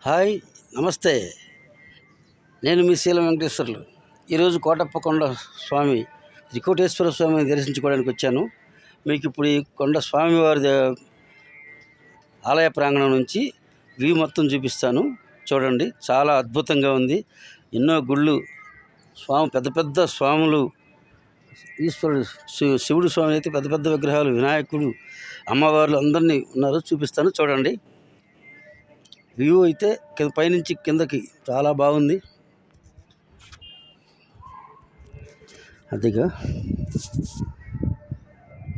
Hi, నమస్తే. నేను మీ శీలం వెంకటేశ్వర్లు. ఈరోజు కోటప్పకొండ స్వామి త్రికోటేశ్వర స్వామిని దర్శించుకోవడానికి వచ్చాను. మీకు ఇప్పుడు ఈ కొండ స్వామివారి ఆలయ ప్రాంగణం నుంచి వ్యూ మొత్తం చూపిస్తాను. చూడండి, చాలా అద్భుతంగా ఉంది. ఎన్నో గుళ్ళు, పెద్ద పెద్ద స్వాములు, ఈశ్వరుడు శివుడు స్వామి అయితే పెద్ద పెద్ద విగ్రహాలు, వినాయకుడు, అమ్మవార్లు అందరినీ ఉన్నారు. చూపిస్తాను, చూడండి. వ్యూ అయితే పైనుంచి కిందకి చాలా బాగుంది. అదిగా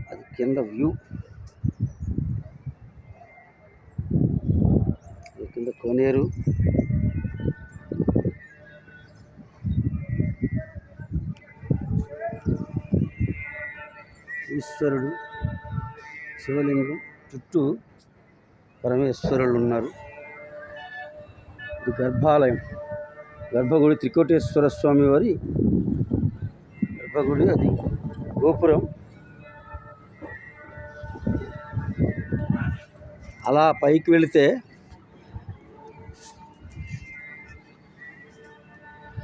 అది కింద వ్యూ, కింద కోనేరు, ఈశ్వరుడు, శివలింగం, చుట్టూ పరమేశ్వరులు ఉన్నారు. ఇది గర్భాలయం, గర్భగుడి, త్రికోటేశ్వర స్వామి వారి గర్భగుడి. అది గోపురం. అలా పైకి వెళితే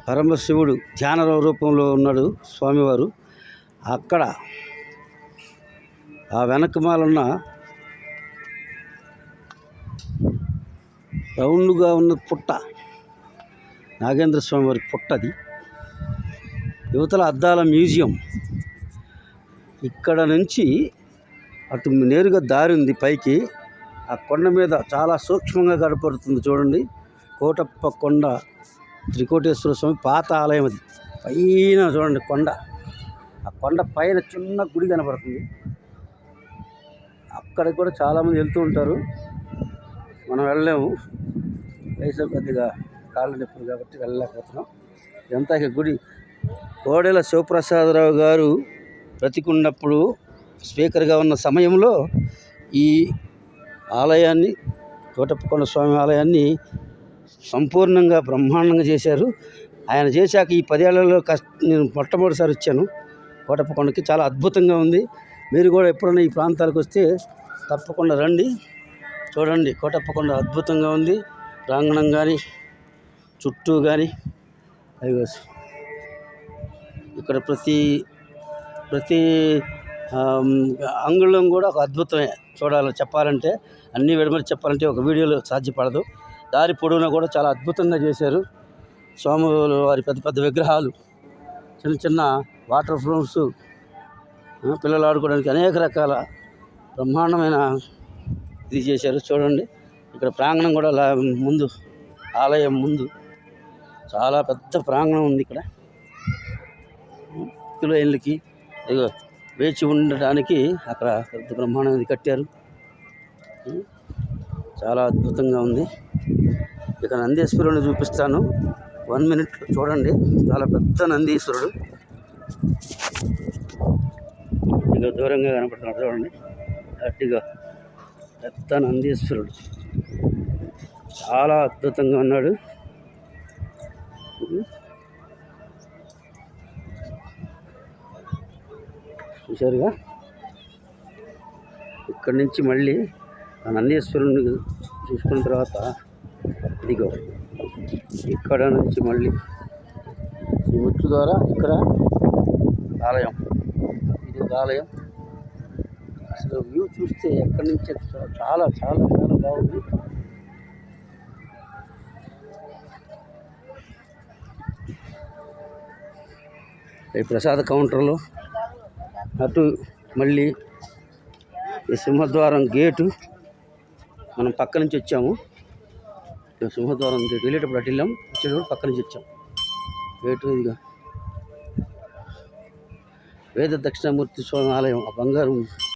పరమశివుడు ధ్యాన రూపంలో ఉన్నాడు స్వామివారు. అక్కడ ఆ వెనకమాలున్న రౌండ్గా ఉన్న పుట్ట నాగేంద్ర స్వామి వారి పుట్టది. యువతల అద్దాల మ్యూజియం. ఇక్కడ నుంచి అటు నేరుగా దారి ఉంది పైకి. ఆ కొండ మీద చాలా సూక్ష్మంగా కనపడుతుంది. చూడండి, కోటప్పకొండ త్రికోటేశ్వర స్వామి పాత ఆలయం. అది పైన చూడండి కొండ. ఆ కొండ పైన చిన్న గుడి కనపడుతుంది. అక్కడికి కూడా చాలామంది వెళ్తూ ఉంటారు. మనం వెళ్ళలేము, వయసు కొద్దిగా కాళ్ళు నొప్పులు కాబట్టి వెళ్ళలేకపోతున్నాం. ఇదంతా గుడి. కోడెల శివప్రసాదరావు గారు బ్రతికున్నప్పుడు స్పీకర్గా ఉన్న సమయంలో ఈ ఆలయాన్ని, కోటప్పకొండ స్వామి ఆలయాన్ని సంపూర్ణంగా బ్రహ్మాండంగా చేశారు. ఆయన చేశాక ఈ 10 ఏళ్లలో నేను మొట్టమొదటిసారి వచ్చాను కోటప్పకొండకి. చాలా అద్భుతంగా ఉంది. మీరు కూడా ఎప్పుడైనా ఈ ప్రాంతాలకు వస్తే తప్పకుండా రండి, చూడండి. కోటప్పకొండ అద్భుతంగా ఉంది. ప్రాంగణం కానీ, చుట్టూ కానీ. ఇక్కడ ప్రతి అంగుళం కూడా ఒక అద్భుతమే. చెప్పాలంటే అన్నీ విడమరి చెప్పాలంటే ఒక వీడియోలో సాధ్యపడదు. దారి పొడవునా కూడా చాలా అద్భుతంగా చేశారు. స్వాముల వారి పెద్ద పెద్ద విగ్రహాలు, చిన్న చిన్న వాటర్ ఫ్లోస్, పిల్లలు ఆడుకోవడానికి అనేక రకాల బ్రహ్మాండమైన ఇది చేశారు. చూడండి, ఇక్కడ ప్రాంగణం కూడా ముందు, ఆలయం ముందు చాలా పెద్ద ప్రాంగణం ఉంది. ఇక్కడ కిలోయిన్లకి వేచి ఉండడానికి అక్కడ పెద్ద బ్రహ్మాండం కట్టారు. చాలా అద్భుతంగా ఉంది. ఇక నందీశ్వరుని చూపిస్తాను 1 minute చూడండి. చాలా పెద్ద నందీశ్వరుడు ఇక దూరంగా కనపడుతున్నాడు. చూడండి, గట్టిగా పెద్ద నందీశ్వరుడు చాలా అద్భుతంగా ఉన్నాడు. చూశారుగా. ఇక్కడి నుంచి మళ్ళీ ఆ నందీశ్వరుని చూసుకున్న తర్వాత ఇదిగో ఇక్కడ నుంచి మళ్ళీ ఈ ముచ్చు ద్వారా ఇక్కడ ఆలయం. ఇది ఒక ఆలయం. అసలు వ్యూ చూస్తే ఎక్కడి నుంచి చాలా చాలా చాలా బాగుంది. ఈ ప్రసాద కౌంటర్లో అటు మళ్ళీ ఈ సింహద్వారం గేటు. మనం పక్క నుంచి వచ్చాము. సింహద్వారం గేటు వెళ్ళేటప్పుడు అటు వెళ్ళాం, వచ్చేటప్పుడు పక్క నుంచి వచ్చాం. గేటు ఇదిగా వేద దక్షిణామూర్తి స్వామి ఆలయం. ఆ బంగారం